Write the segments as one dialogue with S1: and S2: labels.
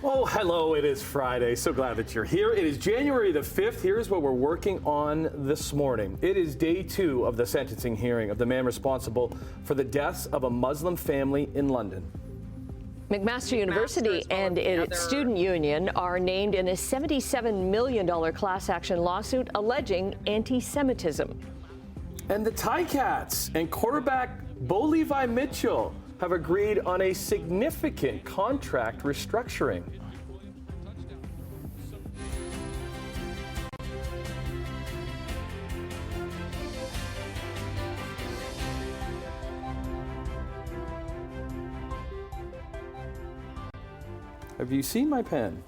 S1: Oh, hello, it is Friday. So glad that you're here. It is January the 5th. Here's what we're working on this morning. It is day 2 of the sentencing hearing of the man responsible for the deaths of a Muslim family in London.
S2: McMaster University and its student union are named in a $77 million class action lawsuit alleging anti-Semitism.
S1: And the Ticats and quarterback Bo Levi Mitchell have agreed on a significant contract restructuring. Have you seen my pen?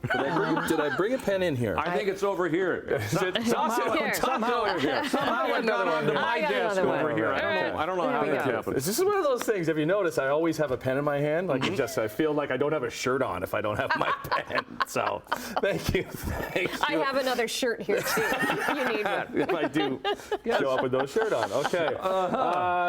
S1: Did I bring a pen in here?
S3: I think it's over here.
S1: Somehow over here.
S3: Somehow it got onto my desk over here. I don't know how that happened.
S1: This is one of those things. Have you noticed? I always have a pen in my hand. Like I feel like I don't have a shirt on if I don't have my pen. So, thank you.
S2: I have another shirt here too. You need one.
S1: If I do show up with no shirt on. Okay.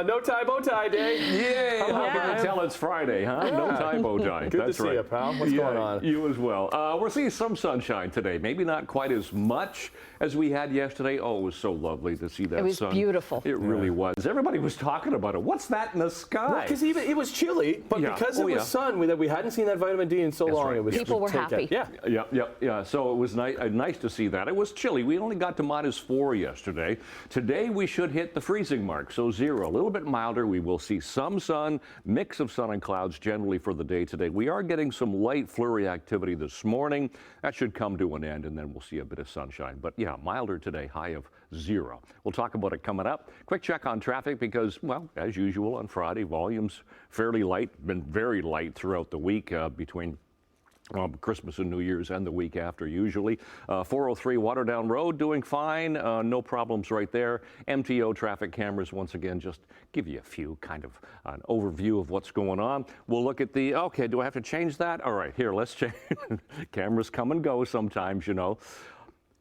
S1: No tie, bow tie day.
S3: Yay! How can you tell it's Friday, huh? No tie, bow tie.
S1: Good to see you, pal. What's going on?
S3: You as well. We're seeing some sunshine today. Maybe not quite as much as we had yesterday. Oh, it was so lovely to see that sun.
S2: It was beautiful.
S3: It really was. Everybody was talking about it. What's that in the sky?
S1: Because even it was chilly, but because it was sun, we hadn't seen that vitamin D in so long.
S3: Right.
S1: It was
S2: people were happy.
S3: Yeah. So it was nice to see that. It was chilly. We only got to -4 yesterday. Today we should hit the freezing mark, so 0. A little bit milder. We will see some sun, mix of sun and clouds generally for the day today. We are getting some light flurry activity this morning. That should come to an end, and then we'll see a bit of sunshine. But yeah, milder today, high of 0. We'll talk about it coming up. Quick check on traffic because, well, as usual on Friday, volumes fairly light, been very light throughout the week between Christmas and New Year's and the week after usually. 403 Waterdown Road doing fine. No problems right there. MTO traffic cameras once again just give you a few kind of an overview of what's going on. We'll look at the, okay, do I have to change that? All right, here, let's change. Cameras come and go sometimes, you know.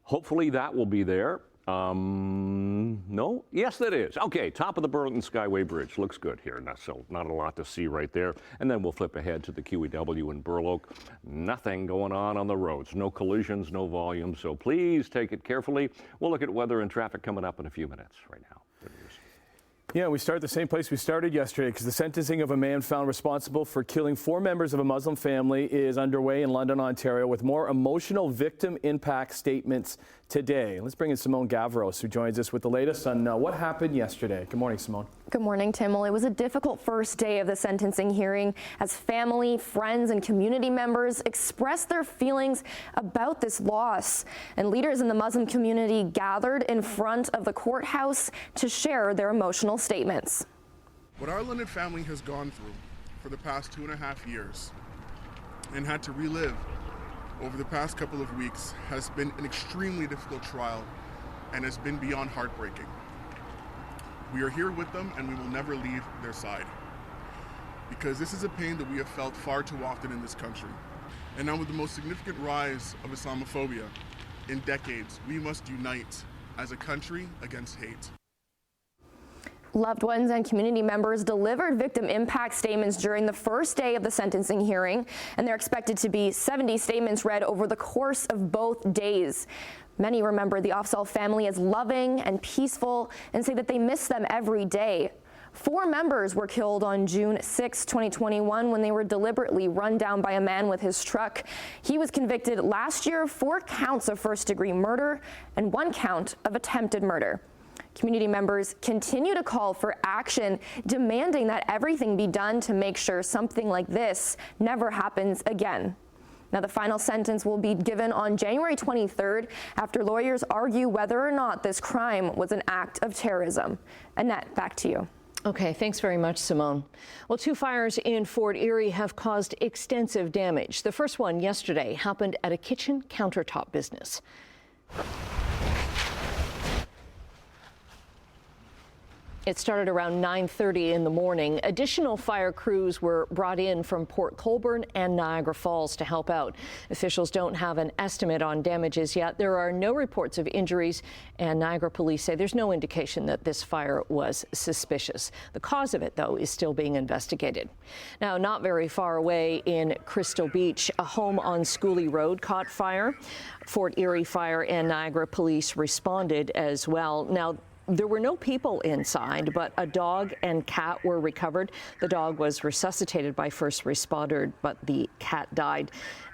S3: Hopefully that will be there. No? Yes, that is. Okay, top of the Burlington Skyway Bridge. Looks good here. So not a lot to see right there. And then we'll flip ahead to the QEW in Burloak. Nothing going on the roads. No collisions, no volume. So please take it carefully. We'll look at weather and traffic coming up in a few minutes right now.
S1: Yeah, we start the same place we started yesterday because the sentencing of a man found responsible for killing 4 members of a Muslim family is underway in London, Ontario, with more emotional victim impact statements today. Let's bring in Simone Gavros, who joins us with the latest on what happened yesterday. Good morning, Simone.
S4: Good morning, Tim. Well, it was a difficult first day of the sentencing hearing as family, friends, and community members expressed their feelings about this loss. And leaders in the Muslim community gathered in front of the courthouse to share their emotional statements.
S5: What our London family has gone through for the past 2.5 years and had to relive over the past couple of weeks has been an extremely difficult trial and has been beyond heartbreaking. We are here with them and we will never leave their side because this is a pain that we have felt far too often in this country. And now with the most significant rise of Islamophobia in decades, we must unite as a country against hate.
S4: Loved ones and community members delivered victim impact statements during the first day of the sentencing hearing, and they're expected to be 70 statements read over the course of both days. Many remember the Afzal family as loving and peaceful and say that they miss them every day. 4 members were killed on June 6, 2021 when they were deliberately run down by a man with his truck. He was convicted last year of 4 counts of first-degree murder and 1 count of attempted murder. Community members continue to call for action, demanding that everything be done to make sure something like this never happens again. Now, the final sentence will be given on January 23rd after lawyers argue whether or not this crime was an act of terrorism. Annette, back to you.
S2: Okay, thanks very much, Simone. Well, 2 fires in Fort Erie have caused extensive damage. The first one yesterday happened at a kitchen countertop business. It started around 9:30 in the morning. Additional fire crews were brought in from Port Colborne and Niagara Falls to help out. Officials don't have an estimate on damages yet. There are no reports of injuries, and Niagara police say there's no indication that this fire was suspicious. The cause of it, though, is still being investigated. Now, not very far away in Crystal Beach, a home on Schooley Road caught fire. Fort Erie Fire and Niagara police responded as well. Now, there were no people inside, but a dog and cat were recovered. The dog was resuscitated by first responders, but the cat died.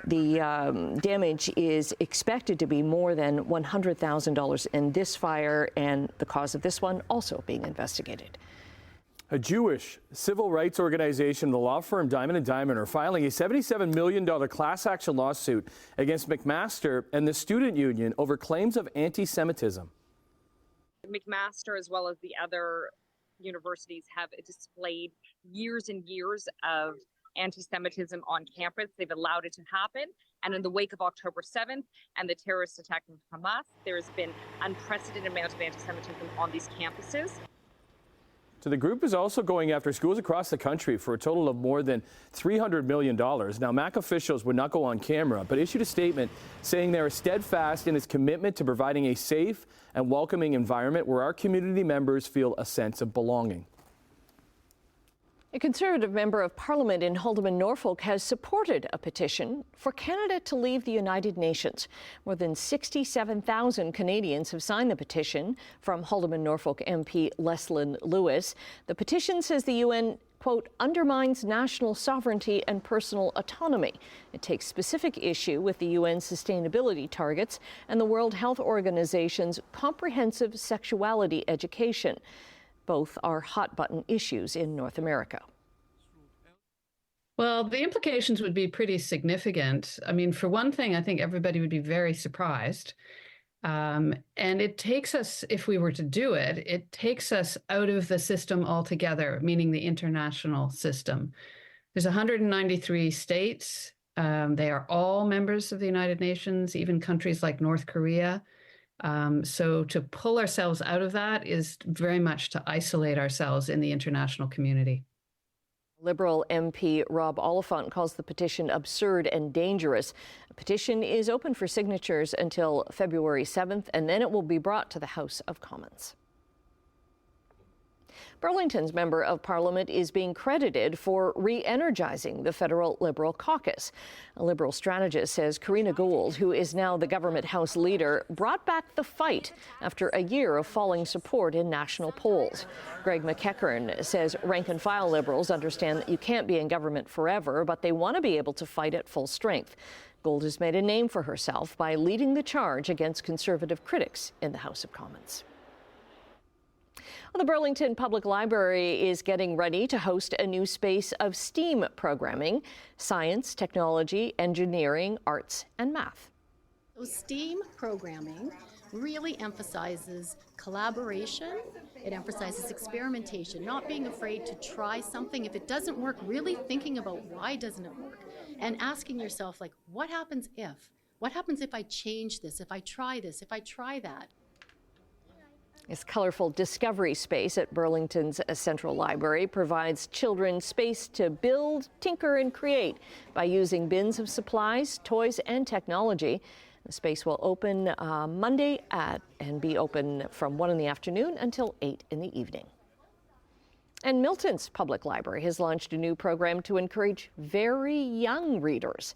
S2: The damage is expected to be more than $100,000 in this fire, and the cause of this one also being investigated.
S1: A Jewish civil rights organization, the law firm Diamond & Diamond, are filing a $77 million class action lawsuit against McMaster and the student union over claims of anti-Semitism.
S6: McMaster, as well as the other universities, have displayed years and years of anti-Semitism on campus. They've allowed it to happen. And in the wake of October 7th and the terrorist attack of Hamas, there has been unprecedented amount of anti-Semitism on these campuses.
S1: So the group is also going after schools across the country for a total of more than $300 million. Now, MAC officials would not go on camera, but issued a statement saying they are steadfast in its commitment to providing a safe and welcoming environment where our community members feel a sense of belonging.
S2: A Conservative member of Parliament in Haldimand, Norfolk has supported a petition for Canada to leave the United Nations. More than 67,000 Canadians have signed the petition from Haldimand, Norfolk MP Leslyn Lewis. The petition says the UN, quote, undermines national sovereignty and personal autonomy. It takes specific issue with the UN sustainability targets and the World Health Organization's comprehensive sexuality education. Both are hot-button issues in North America.
S7: Well, the implications would be pretty significant. I mean, for one thing, I think everybody would be very surprised. And it takes us, if we were to do it, it takes us out of the system altogether, meaning the international system. There's 193 states. They are all members of the United Nations, even countries like North Korea. So to pull ourselves out of that is very much to isolate ourselves in the international community.
S2: Liberal MP Rob Oliphant calls the petition absurd and dangerous. The petition is open for signatures until February 7th, and then it will be brought to the House of Commons. Burlington's Member of Parliament is being credited for re-energizing the federal Liberal caucus. A Liberal strategist says Karina Gould, who is now the government House leader, brought back the fight after a year of falling support in national polls. Greg McEachern says rank-and-file Liberals understand that you can't be in government forever, but they want to be able to fight at full strength. Gould has made a name for herself by leading the charge against Conservative critics in the House of Commons. The Burlington Public Library is getting ready to host a new space of STEAM programming: science, technology, engineering, arts, and math.
S8: So STEAM programming really emphasizes collaboration. It emphasizes experimentation, not being afraid to try something. If it doesn't work, really thinking about why doesn't it work, and asking yourself, like, what happens if? What happens if I change this, if I try this, if I try that?
S2: This colorful discovery space at Burlington's Central Library provides children space to build, tinker, and create by using bins of supplies, toys, and technology. The space will open Monday and be open from 1 in the afternoon until 8 in the evening. And Milton's Public Library has launched a new program to encourage very young readers.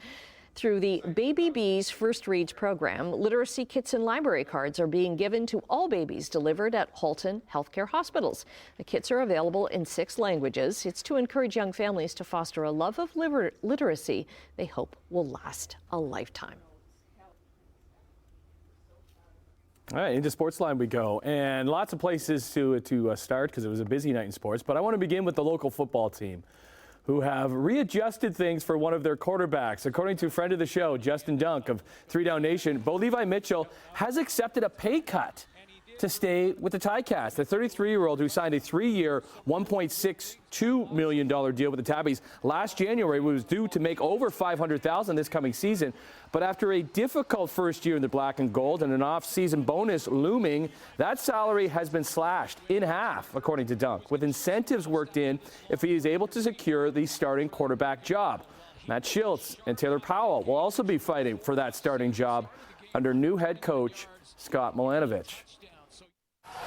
S2: Through the Baby Bees First Reads program, literacy kits and library cards are being given to all babies delivered at Halton Healthcare Hospitals. The kits are available in 6 languages. It's to encourage young families to foster a love of literacy they hope will last a lifetime.
S1: All right, into Sportsline we go, and lots of places to start because it was a busy night in sports. But I want to begin with the local football team, who have readjusted things for one of their quarterbacks. According to a friend of the show, Justin Dunk of 3 Down Nation, Bo Levi Mitchell has accepted a pay cut to stay with the Ticats. The 33-year-old who signed a 3-year, $1.62 million deal with the Tabbies last January was due to make over $500,000 this coming season. But after a difficult first year in the black and gold and an off-season bonus looming, that salary has been slashed in half, according to Dunk, with incentives worked in if he is able to secure the starting quarterback job. Matt Schiltz and Taylor Powell will also be fighting for that starting job under new head coach Scott Milanovich.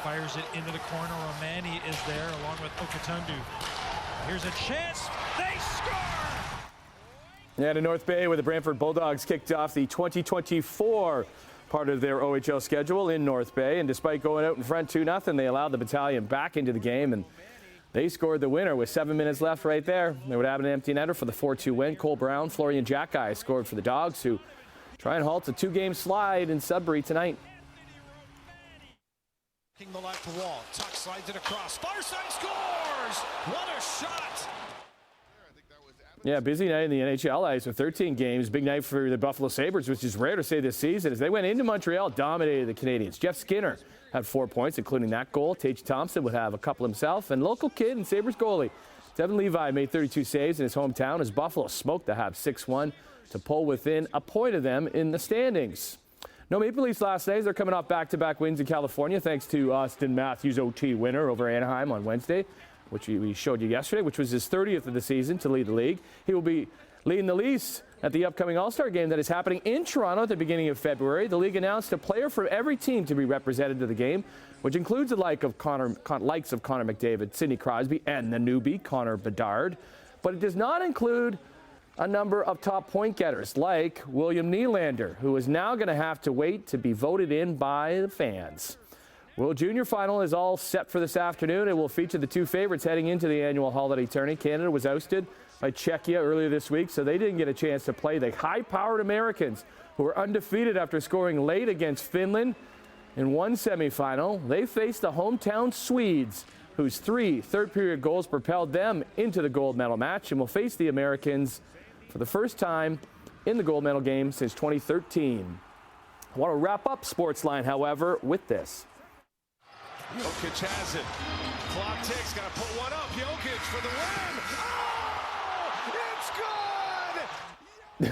S9: Fires it into the corner. Romani is there along with Okatundu. Here's a chance. They score!
S1: And in North Bay, where the Brantford Bulldogs kicked off the 2024 part of their OHL schedule in North Bay. And despite going out in front 2-0, they allowed the battalion back into the game. And they scored the winner with 7 minutes left right there. They would have an empty netter for the 4-2 win. Cole Brown, Florian Jackeye scored for the Dogs, who try and halt a 2-game slide in Sudbury tonight.
S9: The left wall. Tuck slides it across. Farside scores! What a shot!
S1: Yeah, busy night in the NHL ice with 13 games. Big night for the Buffalo Sabres, which is rare to say this season, as they went into Montreal, dominated the Canadiens. Jeff Skinner had 4 points, including that goal. Tage Thompson would have a couple himself. And local kid and Sabres goalie Devin Levi made 32 saves in his hometown as Buffalo smoked the Habs 6-1 to pull within a point of them in the standings. No Maple Leafs last night. They're coming off back-to-back wins in California thanks to Austin Matthews' OT winner over Anaheim on Wednesday, which we showed you yesterday, which was his 30th of the season to lead the league. He will be leading the Leafs at the upcoming All-Star game that is happening in Toronto at the beginning of February. The league announced a player from every team to be represented to the game, which includes the likes of Connor McDavid, Sidney Crosby, and the newbie Connor Bedard. But it does not include a number of top point getters like William Nylander, who is now going to have to wait to be voted in by the fans. World Junior Final is all set for this afternoon. It will feature the two favorites heading into the annual holiday tourney. Canada was ousted by Czechia earlier this week, so they didn't get a chance to play the high-powered Americans, who were undefeated after scoring late against Finland in one semifinal. They faced the hometown Swedes, whose 3 third-period goals propelled them into the gold medal match, and will face the Americans for the first time in the gold medal game since 2013. I want to wrap up Sportsline, however, with this.
S10: Jokic has it. Clock ticks. Got to put one up. Jokic for the win. Oh, it's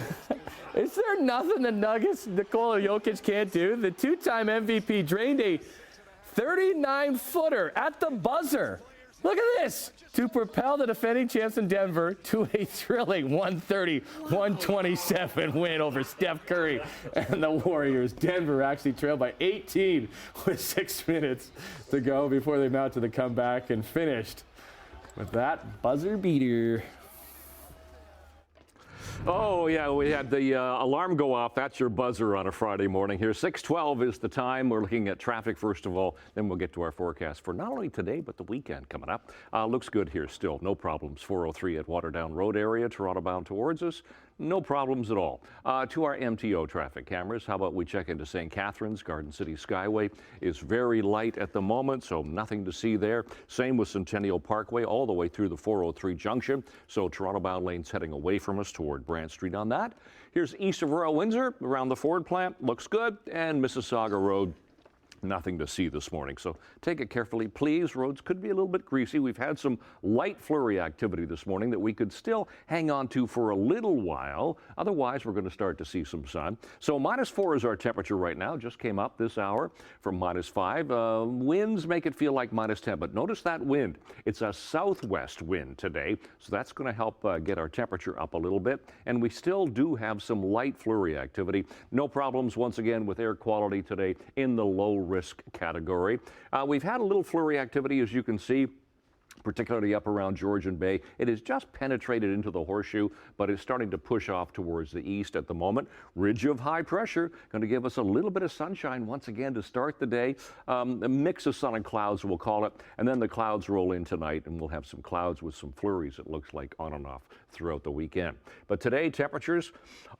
S10: good!
S1: Is there nothing the Nuggets, Nikola Jokic can't do? The two-time MVP drained a 39-footer at the buzzer. Look at this, to propel the defending champs in Denver to a thrilling 130-127 win over Steph Curry and the Warriors. Denver actually trailed by 18 with 6 minutes to go before they mounted the comeback and finished with that buzzer beater.
S3: Oh, yeah, we had the alarm go off. That's your buzzer on a Friday morning here. 6:12 is the time. We're looking at traffic first of all. Then we'll get to our forecast for not only today, but the weekend coming up. Looks good here still. No problems. 403 at Waterdown Road area, Toronto bound towards us. No problems at all. To our MTO traffic cameras, how about we check into St. Catharines? Garden City Skyway is very light at the moment, so nothing to see there. Same with Centennial Parkway all the way through the 403 junction. So Toronto bound lanes heading away from us toward Brant Street on that. Here's east of Royal Windsor around the Ford plant. Looks good. And Mississauga Road. Nothing to see this morning, so take it carefully, please. Roads could be a little bit greasy. We've had some light flurry activity this morning that we could still hang on to for a little while. Otherwise, we're going to start to see some sun. So -4 is our temperature right now. Just came up this hour from -5. Winds make it feel like -10, but notice that wind. It's a southwest wind today, so that's going to help get our temperature up a little bit. And we still do have some light flurry activity. No problems, once again, with air quality today in the low risk category. We've had a little flurry activity, as you can see, particularly up around Georgian Bay. It has just penetrated into the horseshoe, but it's starting to push off towards the east at the moment. Ridge of high pressure going to give us a little bit of sunshine once again to start the day. A mix of sun and clouds, we'll call it, and then the clouds roll in tonight, and we'll have some clouds with some flurries, it looks like, on and off throughout the weekend. But today, temperatures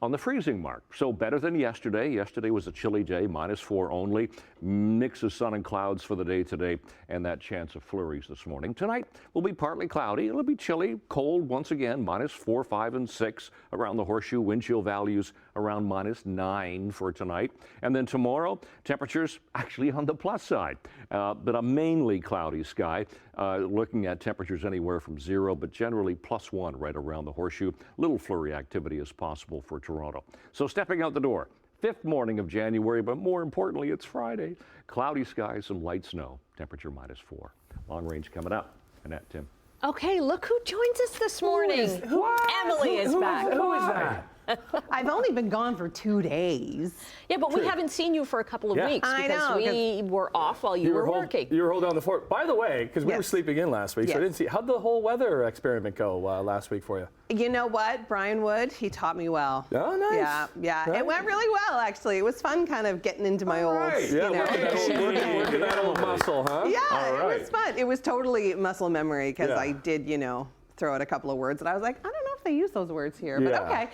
S3: on the freezing mark. So better than yesterday. Yesterday was a chilly day, -4 only. Mix of sun and clouds for the day today, and that chance of flurries this morning. Tonight will be partly cloudy. It'll be chilly, cold once again, -4, 5, and 6 around the horseshoe. Wind chill values around -9 for tonight. And then tomorrow, temperatures actually on the plus side, but a mainly cloudy sky. Looking at temperatures anywhere from 0, but generally +1 right around the horseshoe. Little flurry activity is possible for Toronto. So stepping out the door, 5th morning of January, but more importantly, it's Friday. Cloudy skies, some light snow, temperature -4. Long range coming up. Annette, Tim.
S2: Okay, look who joins us this morning. Emily is back.
S1: Who is that?
S11: I've only been gone for 2 days.
S2: Yeah, but we haven't seen you for a couple of weeks
S11: I
S2: because
S11: know,
S2: we were off while you were working.
S1: You were holding down the fort. By the way, because we were sleeping in last week, so I didn't see. How'd the whole weather experiment go last week for you?
S11: You know what? Brian Wood, he taught me well.
S1: Oh, nice.
S11: Yeah.
S1: Right.
S11: It went really well, actually. It was fun kind of getting into my old,
S1: working that old muscle, huh?
S11: Yeah, it was fun. It was totally muscle memory because I did, throw out a couple of words, and I was like, I don't know if they use those words here, but okay.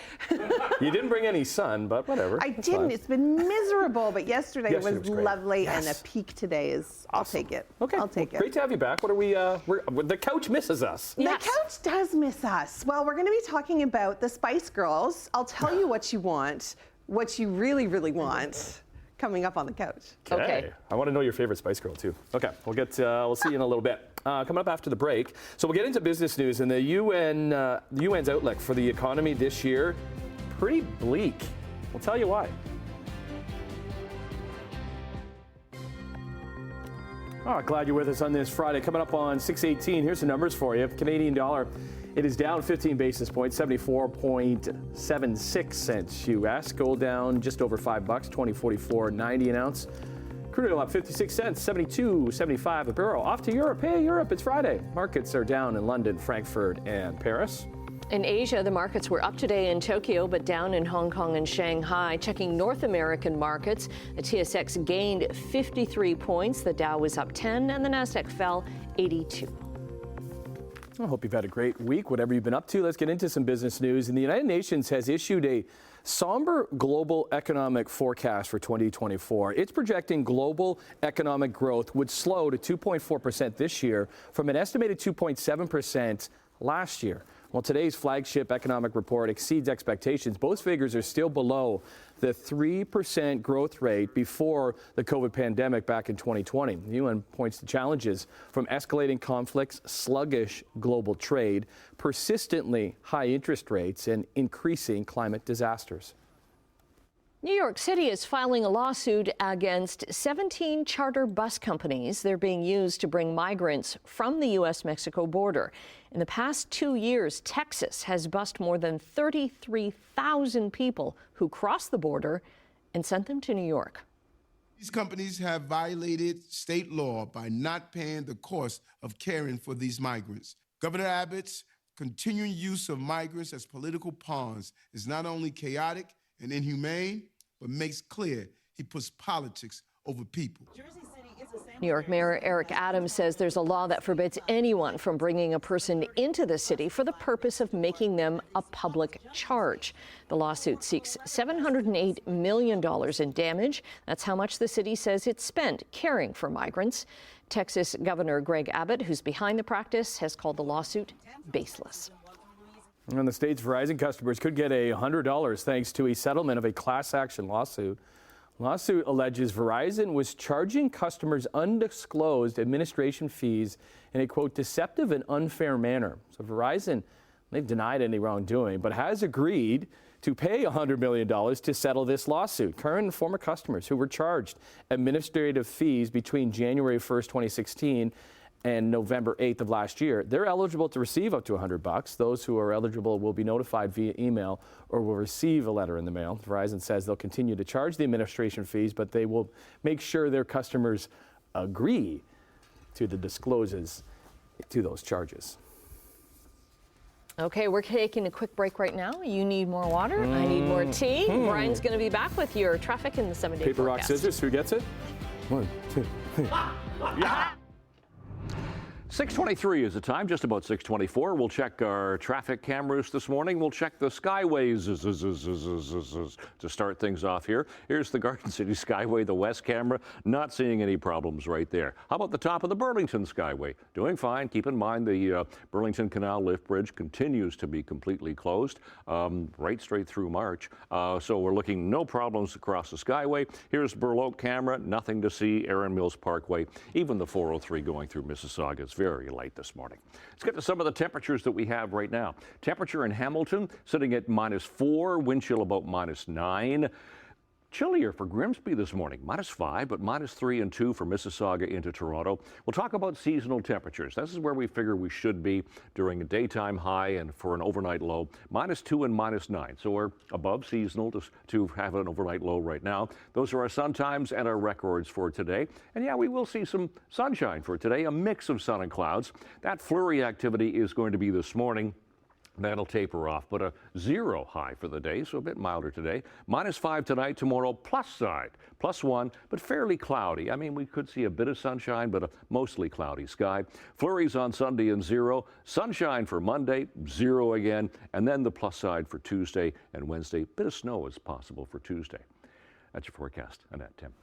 S1: You didn't bring any sun, but whatever.
S11: I didn't. Fine. It's been miserable, but yesterday was lovely,
S1: yes.
S11: and a peak today is, I'll take it.
S1: Okay.
S11: I'll take it.
S1: Great to have you back. What are we, the couch misses us.
S11: The couch does miss us. Well, we're going to be talking about the Spice Girls. I'll tell you what you want, what you really, really want, coming up on the couch.
S1: Okay. I want to know your favorite Spice Girl, too. Okay. We'll see you in a little bit. Coming up after the break. So we'll get into business news, and the UN's outlook for the economy this year, pretty bleak. We'll tell you why. Oh, glad you're with us on this Friday. Coming up on 6:18, here's the numbers for you. Canadian dollar, it is down 15 basis points, 74.76 cents US. Gold down just over $5, $20.44.90 an ounce. Crude oil up 56 cents, 72.75 a barrel. Off to Europe. Hey, Europe, it's Friday. Markets are down in London, Frankfurt, and Paris.
S2: In Asia, the markets were up today in Tokyo, but down in Hong Kong and Shanghai. Checking North American markets, the TSX gained 53 points, the Dow was up 10, and the Nasdaq fell 82.
S1: I hope you've had a great week, whatever you've been up to. Let's get into some business news. And the United Nations has issued a somber global economic forecast for 2024. It's projecting global economic growth would slow to 2.4% this year from an estimated 2.7% last year. While today's flagship economic report exceeds expectations, both figures are still below the 3% growth rate before the COVID pandemic back in 2020. The UN points to challenges from escalating conflicts, sluggish global trade, persistently high interest rates, and increasing climate disasters.
S2: New York City is filing a lawsuit against 17 charter bus companies. They're being used to bring migrants from the U.S.-Mexico border. In the past 2 years, Texas has bused more than 33,000 people who crossed the border and sent them to New York.
S12: These companies have violated state law by not paying the cost of caring for these migrants. Governor Abbott's continuing use of migrants as political pawns is not only chaotic and inhumane, but makes clear he puts politics over people.
S2: New York Mayor Eric Adams says there's a law that forbids anyone from bringing a person into the city for the purpose of making them a public charge. The lawsuit seeks $708 million in damage. That's how much the city says it spent caring for migrants. Texas Governor Greg Abbott, who's behind the practice, has called the lawsuit baseless.
S1: And the state's Verizon customers could get $100 thanks to a settlement of a class action lawsuit. Lawsuit alleges Verizon was charging customers undisclosed administration fees in a, quote, deceptive and unfair manner. So Verizon, they've denied any wrongdoing, but has agreed to pay $100 million to settle this lawsuit. Current and former customers who were charged administrative fees between January 1st, 2016 and November 8th of last year, they're eligible to receive up to $100. Those who are eligible will be notified via email or will receive a letter in the mail. Verizon says they'll continue to charge the administration fees, but they will make sure their customers agree to the disclosures to those charges.
S2: Okay, we're taking a quick break right now. You need more water. I need more tea. Brian's going to be back with your traffic in the 7-day
S1: Paper, rock,
S2: forecast.
S1: scissors. Who gets it? 1, 2, 3.
S3: 6:23 is the time, just about 6:24. We'll check our traffic cameras this morning. We'll check the skyways to start things off here. Here's the Garden City Skyway, the west camera. Not seeing any problems right there. How about the top of the Burlington Skyway? Doing fine. Keep in mind the Burlington Canal Lift Bridge continues to be completely closed right straight through March. So we're looking no problems across the Skyway. Here's Burloak camera. Nothing to see. Erin Mills Parkway. Even the 403 going through Mississauga is very light this morning. Let's get to some of the temperatures that we have right now. Temperature in Hamilton sitting at -4, wind chill about -9. Chillier for Grimsby this morning, -5, but -3 and 2 for Mississauga into Toronto. We'll talk about seasonal temperatures. This is where we figure we should be during a daytime high and for an overnight low, -2 and -9. So we're above seasonal to have an overnight low right now. Those are our sun times and our records for today. And yeah, we will see some sunshine for today, a mix of sun and clouds. That flurry activity is going to be this morning. That'll taper off, but a 0 high for the day, so a bit milder today. -5 tonight, tomorrow, plus side, +1, but fairly cloudy. I mean, we could see a bit of sunshine, but a mostly cloudy sky. Flurries on Sunday and 0. Sunshine for Monday, 0 again, and then the plus side for Tuesday and Wednesday. Bit of snow is possible for Tuesday. That's your forecast. Annette, Tim.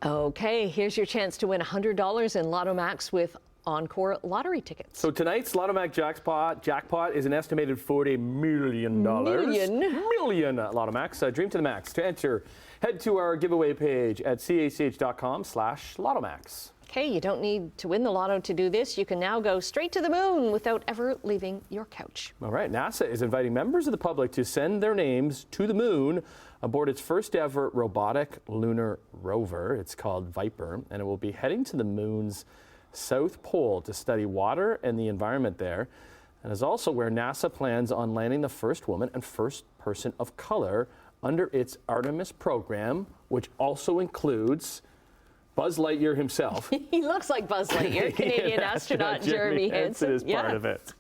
S2: Okay, here's your chance to win $100 in Lotto Max with Encore lottery tickets.
S1: So tonight's Lotto Max jackpot is an estimated $40 million. Million Lotto Max. Dream to the max. To enter, head to our giveaway page at chch.com/LottoMax.
S2: Okay, you don't need to win the lotto to do this. You can now go straight to the moon without ever leaving your couch.
S1: All right, NASA is inviting members of the public to send their names to the moon aboard its first ever robotic lunar rover. It's called Viper, and it will be heading to the moon's South Pole to study water and the environment there, and is also where NASA plans on landing the first woman and first person of color under its Artemis program, which also includes Buzz Lightyear himself.
S2: He looks like Buzz Lightyear, Canadian astronaut Jeremy Hansen
S1: is part of it.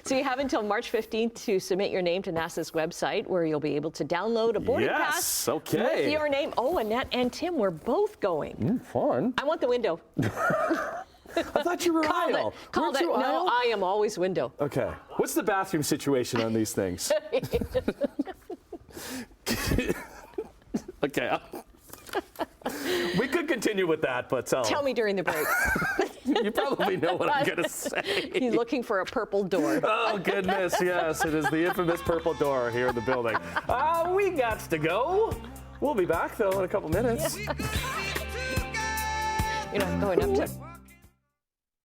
S2: So you have until March 15th to submit your name to NASA's website, where you'll be able to download a boarding pass with your name. Oh, Annette and Tim, we're both going.
S1: Fun.
S2: I want the window.
S1: I thought you were aisle.
S2: Called it. No, I am always window.
S1: Okay. What's the bathroom situation on these things? Okay. We could continue with that, but
S2: tell me during the break.
S1: You probably know what I'm going to say.
S2: He's looking for a purple door.
S1: Oh, goodness, yes. It is the infamous purple door here in the building. We got to go. We'll be back, though, in a couple minutes.
S2: You're not going up to...